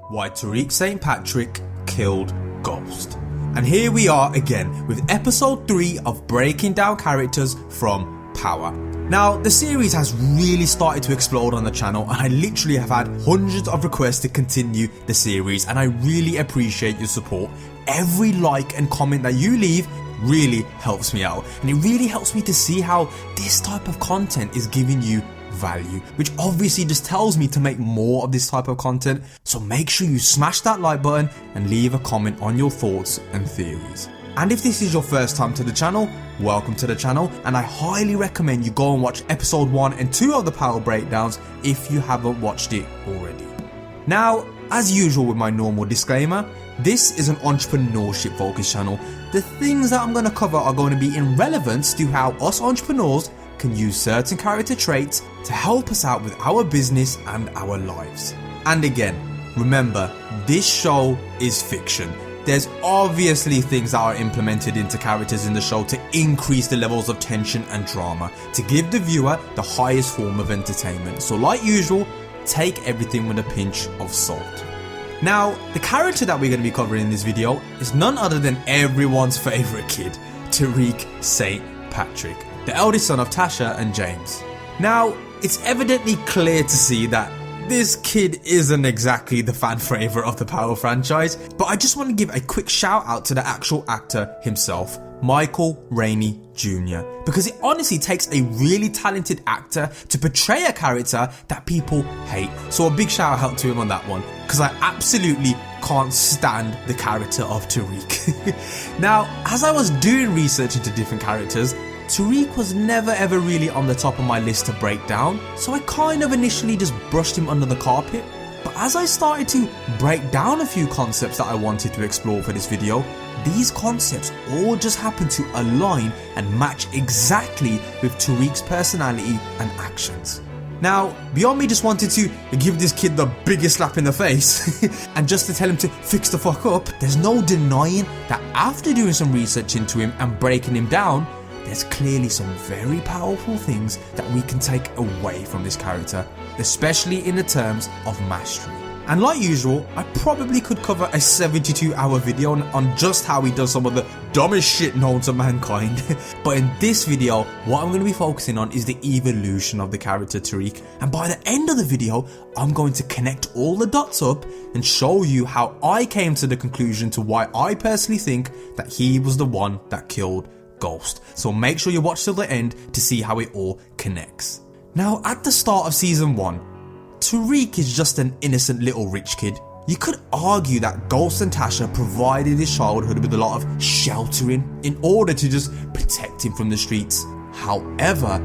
Why Tariq St killed Ghost. And here we are again with episode 3 of breaking down characters from Power. Now, the series has really started to explode on the channel, and I literally have had hundreds of requests to continue the series, and I really appreciate your support. Every like and comment that you leave really helps me out, and it really helps me to see how this type of content is giving you value, which obviously just tells me to make more of this type of content. So make sure you smash that like button and leave a comment on your thoughts and theories. And if this is your first time to the channel, welcome to the channel, and I highly recommend you go and watch episode 1 and 2 of the Power breakdowns if you haven't watched it already. Now, as usual with my normal disclaimer, this is an entrepreneurship focused channel. The things that I'm going to cover are going to be in relevance to how us entrepreneurs can use certain character traits to help us out with our business and our lives. And again, remember, this show is fiction. There's obviously things that are implemented into characters in the show to increase the levels of tension and drama, to give the viewer the highest form of entertainment. So like usual, take everything with a pinch of salt. Now, the character that we're going to be covering in this video is none other than everyone's favourite kid, Tariq St, the eldest son of Tasha and James. Now, it's evidently clear to see that this kid isn't exactly the fan favourite of the Power franchise, but I just want to give a quick shout out to the actual actor himself, Michael Rainey Jr., because it honestly takes a really talented actor to portray a character that people hate. So a big shout out to him on that one, because I absolutely can't stand the character of Tariq. Now, as I was doing research into different characters, Tariq was never ever really on the top of my list to break down, so I kind of initially just brushed him under the carpet. But as I started to break down a few concepts that I wanted to explore for this video, these concepts all just happened to align and match exactly with Tariq's personality and actions. Now, beyond me just wanting to give this kid the biggest slap in the face and just to tell him to fix the fuck up, there's no denying that after doing some research into him and breaking him down, there's clearly some very powerful things that we can take away from this character, especially in the terms of mastery. And like usual, I probably could cover a 72-hour video on just how he does some of the dumbest shit known to mankind. But in this video, what I'm going to be focusing on is the evolution of the character Tariq. And by the end of the video, I'm going to connect all the dots up and show you how I came to the conclusion to why I personally think that he was the one that killed Ghost. So make sure you watch till the end to see how it all connects. Now, at the start of season 1, Tariq is just an innocent little rich kid. You could argue that Ghost and Tasha provided his childhood with a lot of sheltering in order to just protect him from the streets. However,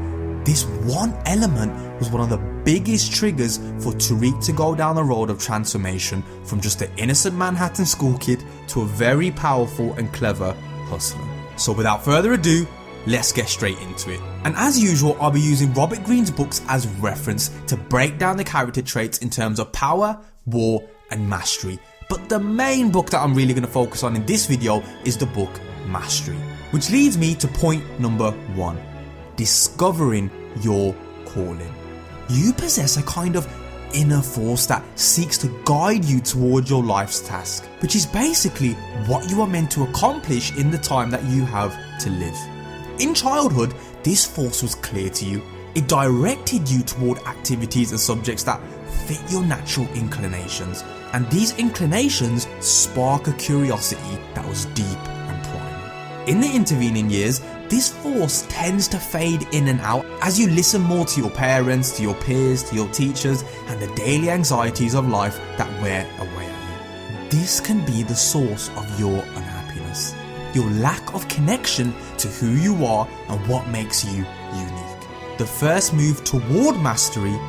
this one element was one of the biggest triggers for Tariq to go down the road of transformation from just an innocent Manhattan school kid to a very powerful and clever hustler. So without further ado, let's get straight into it. And as usual, I'll be using Robert Greene's books as reference to break down the character traits in terms of power, war and mastery. But the main book that I'm really going to focus on in this video is the book Mastery. Which leads me to point number 1. Discovering your calling. You possess a kind of inner force that seeks to guide you towards your life's task, which is basically what you are meant to accomplish in the time that you have to live. In childhood, this force was clear to you. It directed you toward activities and subjects that fit your natural inclinations, and these inclinations spark a curiosity that was deep and primal. In the intervening years, this force tends to fade in and out as you listen more to your parents, to your peers, to your teachers, and the daily anxieties of life that wear away at you. This can be the source of your unhappiness, your lack of connection to who you are and what makes you unique. The first move toward mastery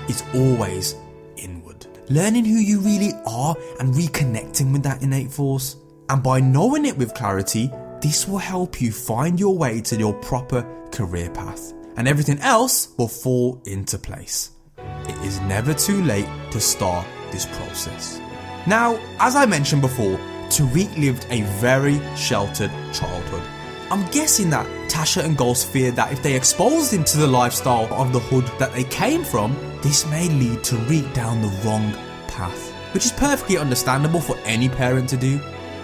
is always inward, learning who you really are and reconnecting with that innate force. And by knowing it with clarity, this will help you find your way to your proper career path, and everything else will fall into place. It is never too late to start this process. Now, as I mentioned before, Tariq lived a very sheltered childhood. I'm guessing that Tasha and Ghost feared that if they exposed him to the lifestyle of the hood that they came from, this may lead Tariq down the wrong path. which is perfectly understandable for any parent to do.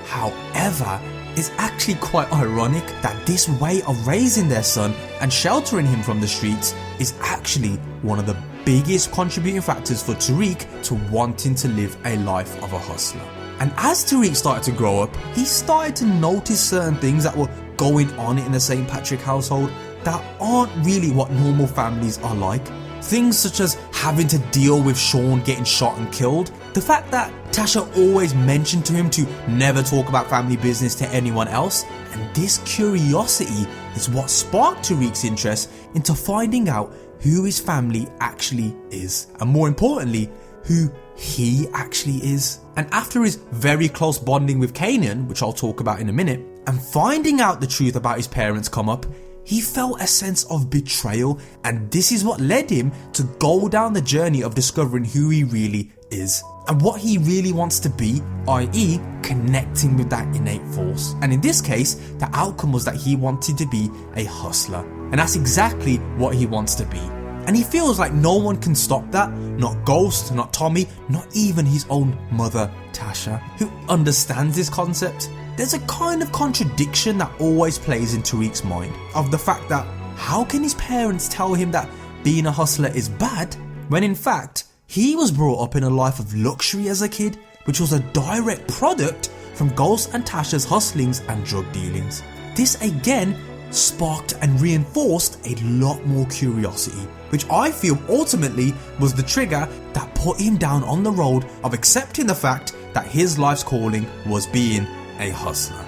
However, it's actually quite ironic that this way of raising their son and sheltering him from the streets is actually one of the biggest contributing factors for Tariq to wanting to live a life of a hustler. And as Tariq started to grow up, he started to notice certain things that were going on in the St. Patrick household that aren't really what normal families are like. Things such as having to deal with Sean getting shot and killed, the fact that Tasha always mentioned to him to never talk about family business to anyone else, and this curiosity is what sparked Tariq's interest into finding out who his family actually is, and more importantly, who he actually is. And after his very close bonding with Kanan, which I'll talk about in a minute, and finding out the truth about his parents' come up, he felt a sense of betrayal, and this is what led him to go down the journey of discovering who he really is and what he really wants to be, i.e. connecting with that innate force. And in this case, the outcome was that he wanted to be a hustler, and that's exactly what he wants to be. And he feels like no one can stop that, not Ghost, not Tommy, not even his own mother, Tasha, who understands this concept. There's a kind of contradiction that always plays in Tariq's mind of the fact that how can his parents tell him that being a hustler is bad when in fact he was brought up in a life of luxury as a kid, which was a direct product from Ghost and Tasha's hustlings and drug dealings. This again sparked and reinforced a lot more curiosity, which I feel ultimately was the trigger that put him down on the road of accepting the fact that his life's calling was being a hustler.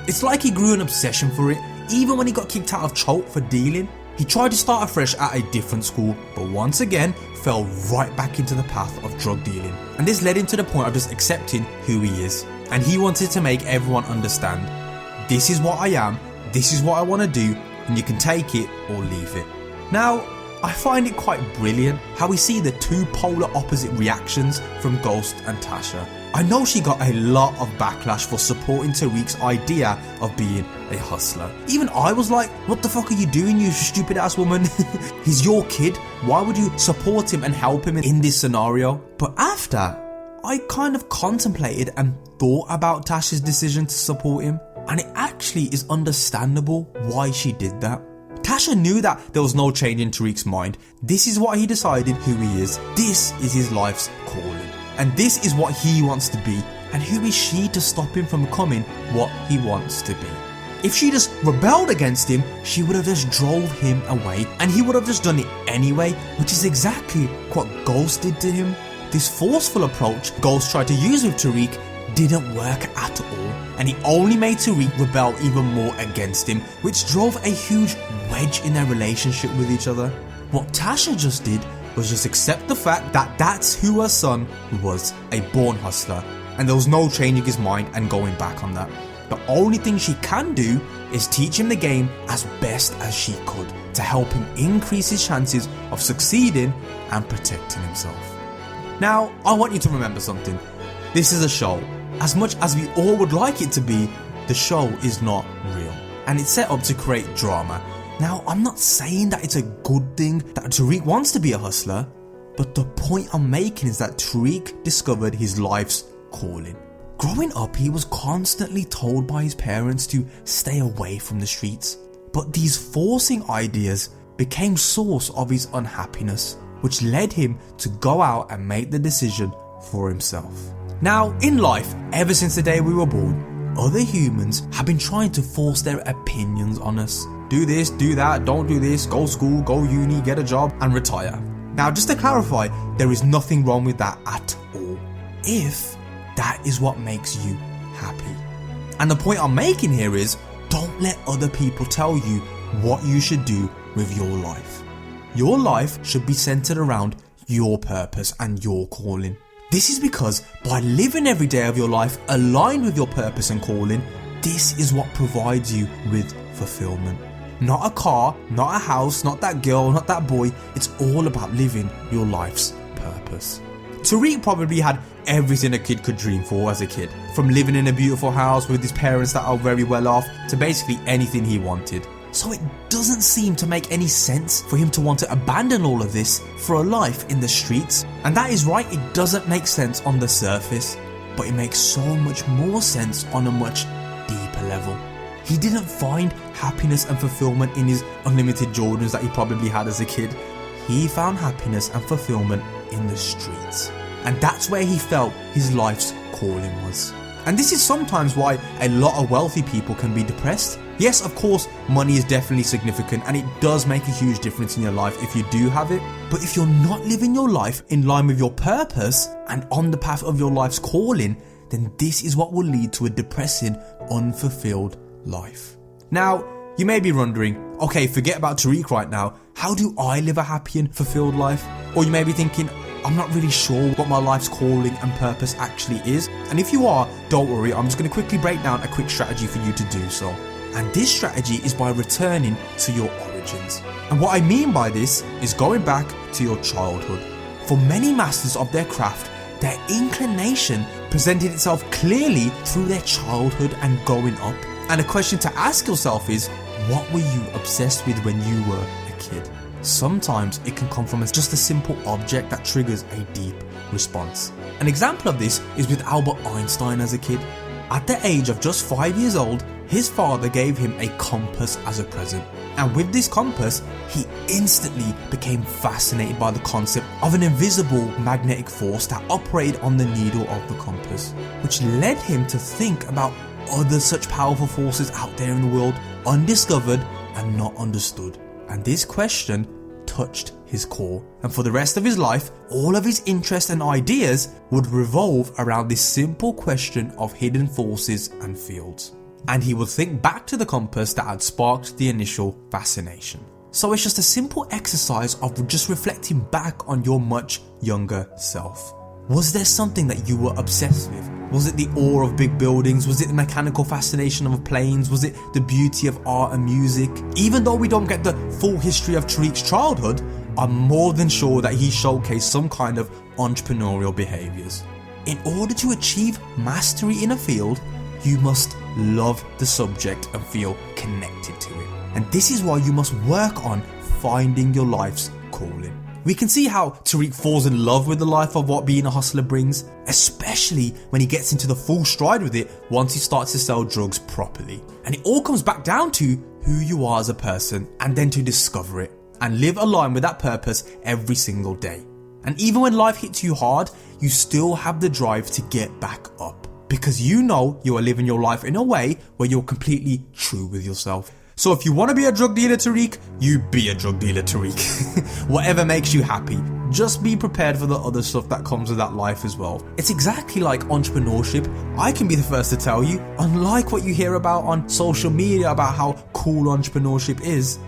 It's like he grew an obsession for it. Even when he got kicked out of Choate for dealing, he tried to start afresh at a different school, but once again fell right back into the path of drug dealing. And this led him to the point of just accepting who he is. And he wanted to make everyone understand, this is what I am, this is what I want to do, and you can take it or leave it. Now, I find it quite brilliant how we see the two polar opposite reactions from Ghost and Tasha. I know she got a lot of backlash for supporting Tariq's idea of being a hustler. Even I was like, what the fuck are you doing, you stupid ass woman? He's your kid, why would you support him and help him in this scenario? But after, I kind of contemplated and thought about Tasha's decision to support him, and it actually is understandable why she did that. Tasha knew that there was no change in Tariq's mind. This is what he decided who he is. This is his life's calling. And this is what he wants to be. And who is she to stop him from becoming what he wants to be? If she just rebelled against him, she would have just drove him away, and he would have just done it anyway, which is exactly what Ghost did to him. This forceful approach Ghost tried to use with Tariq didn't work at all, and he only made Tariq rebel even more against him, which drove a huge wedge in their relationship with each other. What Tasha just did was just accept the fact that that's who her son was, a born hustler, and there was no changing his mind and going back on that. The only thing she can do is teach him the game as best as she could to help him increase his chances of succeeding and protecting himself. Now, I want you to remember something. This is a show. As much as we all would like it to be, the show is not real, and it's set up to create drama. Now, I'm not saying that it's a good thing that Tariq wants to be a hustler, but the point I'm making is that Tariq discovered his life's calling. Growing up, he was constantly told by his parents to stay away from the streets, but these forcing ideas became source of his unhappiness, which led him to go out and make the decision for himself. Now, in life, ever since the day we were born, other humans have been trying to force their opinions on us. Do this, do that, don't do this, go school, go uni, get a job, and retire. Now, just to clarify, there is nothing wrong with that at all, if that is what makes you happy. And the point I'm making here is, don't let other people tell you what you should do with your life. Your life should be centered around your purpose and your calling. This is because by living every day of your life aligned with your purpose and calling, this is what provides you with fulfillment. Not a car, not a house, not that girl, not that boy. It's all about living your life's purpose. Tariq probably had everything a kid could dream for as a kid. From living in a beautiful house with his parents that are very well off to basically anything he wanted. So it doesn't seem to make any sense for him to want to abandon all of this for a life in the streets. And that is right, it doesn't make sense on the surface, but it makes so much more sense on a much deeper level. He didn't find happiness and fulfillment in his unlimited Jordans that he probably had as a kid. He found happiness and fulfillment in the streets. And that's where he felt his life's calling was. And this is sometimes why a lot of wealthy people can be depressed. Yes, of course, money is definitely significant and it does make a huge difference in your life if you do have it. But if you're not living your life in line with your purpose and on the path of your life's calling, then this is what will lead to a depressing, unfulfilled life. Now, you may be wondering, okay, forget about Tariq right now. How do I live a happy and fulfilled life? Or you may be thinking, I'm not really sure what my life's calling and purpose actually is. And if you are, don't worry, I'm just going to quickly break down a quick strategy for you to do so. And this strategy is by returning to your origins. And what I mean by this is going back to your childhood. For many masters of their craft, their inclination presented itself clearly through their childhood and growing up. And a question to ask yourself is, what were you obsessed with when you were a kid? Sometimes it can come from just a simple object that triggers a deep response. An example of this is with Albert Einstein as a kid. At the age of just 5 years old, his father gave him a compass as a present. And with this compass, he instantly became fascinated by the concept of an invisible magnetic force that operated on the needle of the compass, which led him to think about other such powerful forces out there in the world, undiscovered and not understood. And this question touched his core. And for the rest of his life, all of his interests and ideas would revolve around this simple question of hidden forces and fields. And he would think back to the compass that had sparked the initial fascination. So it's just a simple exercise of just reflecting back on your much younger self. Was there something that you were obsessed with? Was it the awe of big buildings? Was it the mechanical fascination of planes? Was it the beauty of art and music? Even though we don't get the full history of Tariq's childhood, I'm more than sure that he showcased some kind of entrepreneurial behaviours. In order to achieve mastery in a field, you must love the subject and feel connected to it. And this is why you must work on finding your life's calling. We can see how Tariq falls in love with the life of what being a hustler brings, especially when he gets into the full stride with it once he starts to sell drugs properly. And it all comes back down to who you are as a person, and then to discover it and live aligned with that purpose every single day. And even when life hits you hard, you still have the drive to get back up, because you know you are living your life in a way where you're completely true with yourself. So if you want to be a drug dealer, Tariq, you be a drug dealer, Tariq. Whatever makes you happy. Just be prepared for the other stuff that comes with that life as well. It's exactly like entrepreneurship. I can be the first to tell you, unlike what you hear about on social media about how cool entrepreneurship is,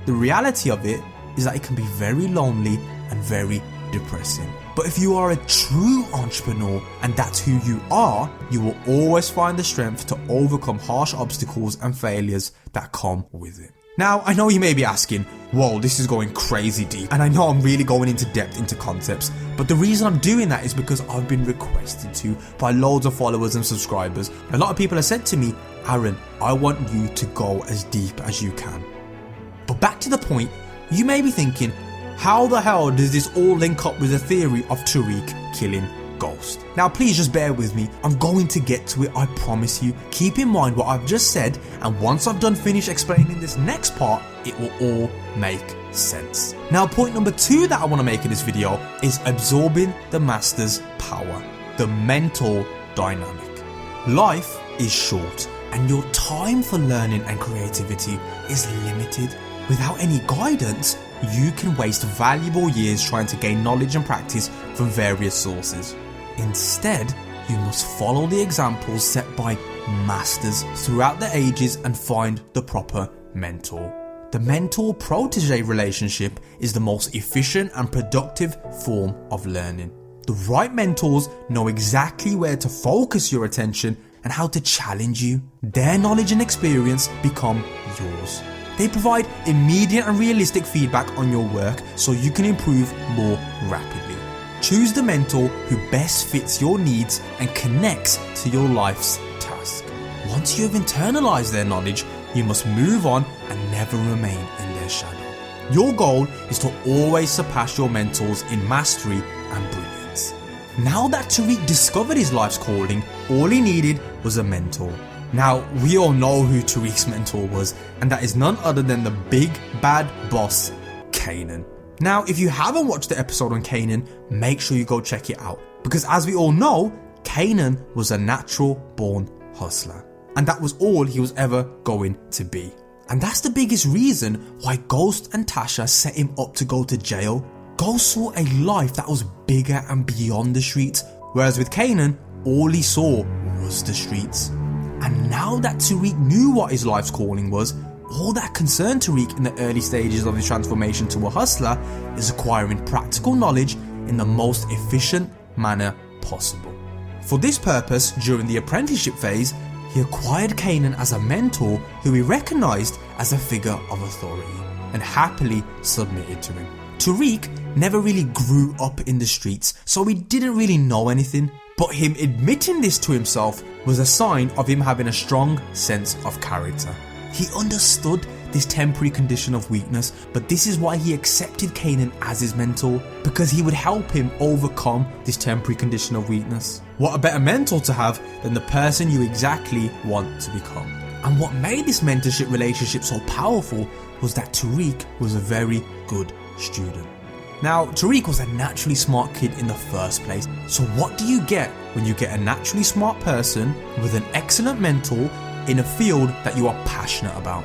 the reality of it is that it can be very lonely and very depressing. But if you are a true entrepreneur and that's who you are, you will always find the strength to overcome harsh obstacles and failures that come with it. Now, I know you may be asking, whoa, this is going crazy deep, and I know I'm really going into depth into concepts, but the reason I'm doing that is because I've been requested to by loads of followers and subscribers. A lot of people have said to me, Aaron, I want you to go as deep as you can. But back to the point, you may be thinking, how the hell does this all link up with the theory of Tariq killing Ghost? Now please just bear with me, I'm going to get to it, I promise you. Keep in mind what I've just said, and once I've finished explaining this next part, it will all make sense. Now point number 2 that I want to make in this video is absorbing the master's power, the mental dynamic. Life is short, and your time for learning and creativity is limited. Without any guidance, you can waste valuable years trying to gain knowledge and practice from various sources. Instead, you must follow the examples set by masters throughout the ages and find the proper mentor. The mentor-protege relationship is the most efficient and productive form of learning. The right mentors know exactly where to focus your attention and how to challenge you. Their knowledge and experience become yours. They provide immediate and realistic feedback on your work so you can improve more rapidly. Choose the mentor who best fits your needs and connects to your life's task. Once you have internalized their knowledge, you must move on and never remain in their shadow. Your goal is to always surpass your mentors in mastery and brilliance. Now that Tariq discovered his life's calling, all he needed was a mentor. Now, we all know who Tariq's mentor was, and that is none other than the big bad boss, Kanan. Now, if you haven't watched the episode on Kanan, make sure you go check it out. Because as we all know, Kanan was a natural born hustler. And that was all he was ever going to be. And that's the biggest reason why Ghost and Tasha set him up to go to jail. Ghost saw a life that was bigger and beyond the streets, whereas with Kanan, all he saw was the streets. And now that Tariq knew what his life's calling was, all that concerned Tariq in the early stages of his transformation to a hustler is acquiring practical knowledge in the most efficient manner possible. For this purpose, during the apprenticeship phase, he acquired Kanan as a mentor who he recognised as a figure of authority and happily submitted to him. Tariq never really grew up in the streets, so he didn't really know anything, but him admitting this to himself was a sign of him having a strong sense of character. He understood this temporary condition of weakness, but this is why he accepted Kanan as his mentor, because he would help him overcome this temporary condition of weakness. What a better mentor to have than the person you exactly want to become. And what made this mentorship relationship so powerful was that Tariq was a very good student. Now, Tariq was a naturally smart kid in the first place, so what do you get when you get a naturally smart person with an excellent mentor in a field that you are passionate about?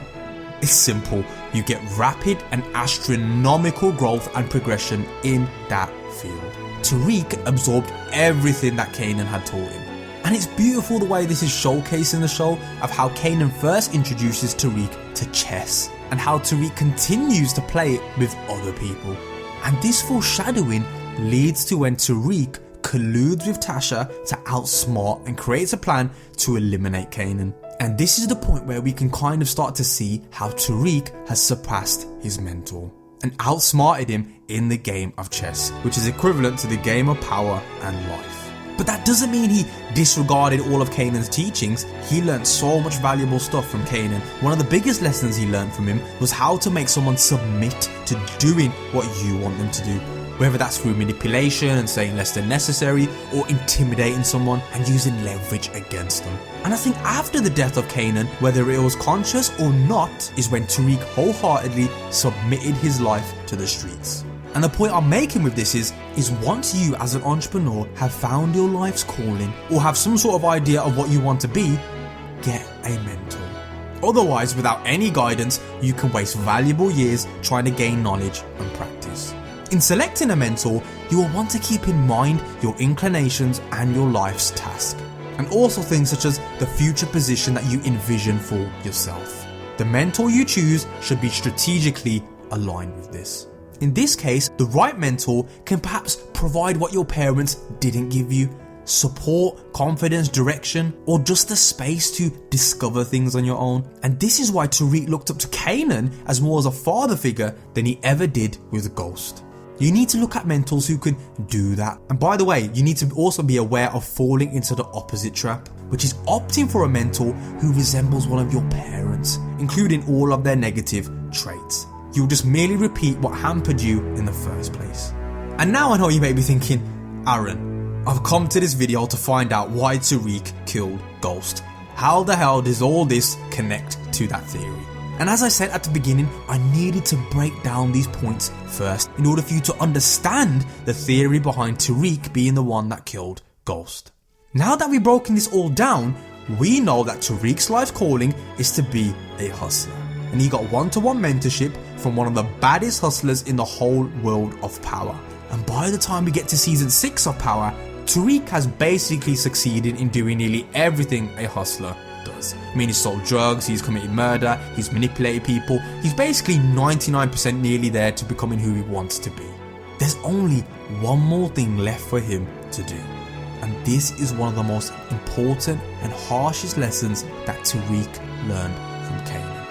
It's simple, you get rapid and astronomical growth and progression in that field. Tariq absorbed everything that Kanan had taught him. And it's beautiful the way this is showcased in the show of how Kanan first introduces Tariq to chess and how Tariq continues to play it with other people. And this foreshadowing leads to when Tariq colludes with Tasha to outsmart and creates a plan to eliminate Kanan. And this is the point where we can kind of start to see how Tariq has surpassed his mentor and outsmarted him in the game of chess, which is equivalent to the game of power and life. But that doesn't mean he disregarded all of Kanan's teachings. He learned so much valuable stuff from Kanan. One of the biggest lessons he learned from him was how to make someone submit to doing what you want them to do. Whether that's through manipulation and saying less than necessary, or intimidating someone and using leverage against them. And I think after the death of Kanan, whether it was conscious or not, is when Tariq wholeheartedly submitted his life to the streets. And the point I'm making with this is once you as an entrepreneur have found your life's calling or have some sort of idea of what you want to be, get a mentor. Otherwise, without any guidance, you can waste valuable years trying to gain knowledge and practice. In selecting a mentor, you will want to keep in mind your inclinations and your life's task, and also things such as the future position that you envision for yourself. The mentor you choose should be strategically aligned with this. In this case, the right mentor can perhaps provide what your parents didn't give you: support, confidence, direction, or just the space to discover things on your own. And this is why Tariq looked up to Kanan as more as a father figure than he ever did with Ghost. You need to look at mentors who can do that. And by the way, you need to also be aware of falling into the opposite trap, which is opting for a mentor who resembles one of your parents, including all of their negative traits. You'll just merely repeat what hampered you in the first place. And now I know you may be thinking, Aaron, I've come to this video to find out why Tariq killed Ghost. How the hell does all this connect to that theory? And as I said at the beginning, I needed to break down these points first in order for you to understand the theory behind Tariq being the one that killed Ghost. Now that we've broken this all down, we know that Tariq's life calling is to be a hustler. And he got one-to-one mentorship from one of the baddest hustlers in the whole world of Power. And by the time we get to season 6 of Power, Tariq has basically succeeded in doing nearly everything a hustler does. I mean, he's sold drugs, he's committed murder, he's manipulated people. He's basically 99% nearly there to becoming who he wants to be. There's only one more thing left for him to do. And this is one of the most important and harshest lessons that Tariq learned from Kanan.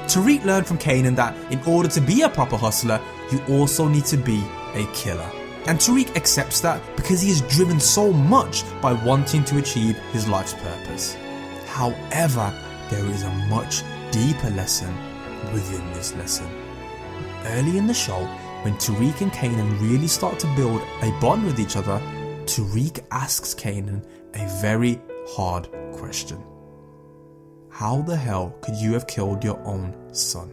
Tariq learned from Kanan that in order to be a proper hustler, you also need to be a killer. And Tariq accepts that because he is driven so much by wanting to achieve his life's purpose. However, there is a much deeper lesson within this lesson. Early in the show, when Tariq and Kanan really start to build a bond with each other, Tariq asks Kanan a very hard question. How the hell could you have killed your own son?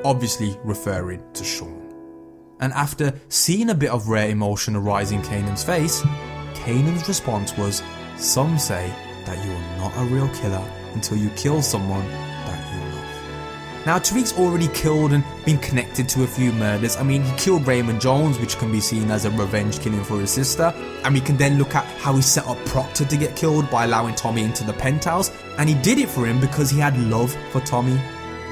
Obviously referring to Sean. And after seeing a bit of rare emotion arise in Kanan's face, Kanan's response was, "Some say that you are not a real killer until you kill someone that you love." Now Tariq's already killed and been connected to a few murders. I mean, he killed Raymond Jones, which can be seen as a revenge killing for his sister. And we can then look at how he set up Proctor to get killed by allowing Tommy into the penthouse. And he did it for him because he had love for Tommy.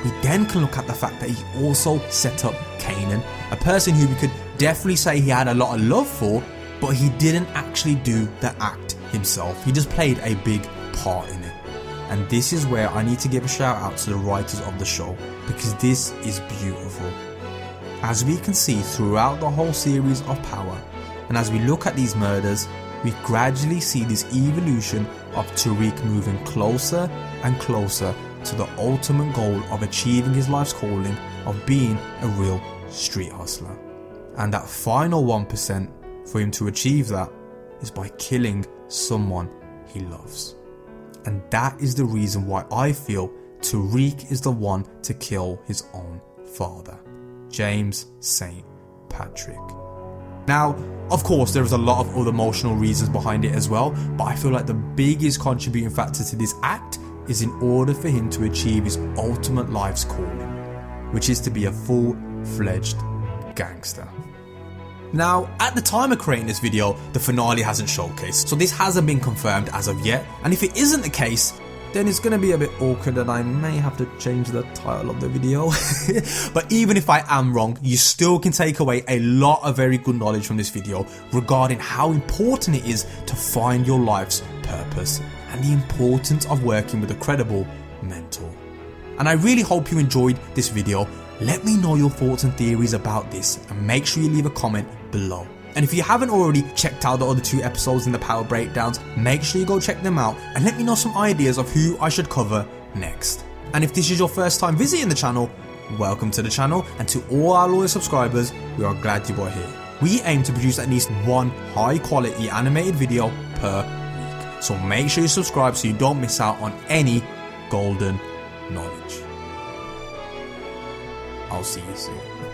We then can look at the fact that he also set up Kanan, a person who we could definitely say he had a lot of love for, but he didn't actually do the act himself. He just played a big part in it. And this is where I need to give a shout out to the writers of the show, because this is beautiful. As we can see throughout the whole series of Power, and as we look at these murders, we gradually see this evolution of Tariq moving closer and closer to the ultimate goal of achieving his life's calling of being a real street hustler. And that final 1% for him to achieve that is by killing someone he loves. And that is the reason why I feel Tariq is the one to kill his own father, James St. Patrick. Now, of course, there is a lot of other emotional reasons behind it as well, but I feel like the biggest contributing factor to this act is in order for him to achieve his ultimate life's calling, which is to be a full-fledged gangster. Now, at the time of creating this video, the finale hasn't showcased, so this hasn't been confirmed as of yet, and if it isn't the case, then it's going to be a bit awkward and I may have to change the title of the video. But even if I am wrong, you still can take away a lot of very good knowledge from this video regarding how important it is to find your life's purpose and the importance of working with a credible mentor. And I really hope you enjoyed this video. Let me know your thoughts and theories about this and make sure you leave a comment below. And if you haven't already checked out the other 2 episodes in the Power Breakdowns, make sure you go check them out and let me know some ideas of who I should cover next. And if this is your first time visiting the channel, welcome to the channel, and to all our loyal subscribers, we are glad you are here. We aim to produce at least one high quality animated video per week, so make sure you subscribe so you don't miss out on any golden knowledge. I'll see you soon.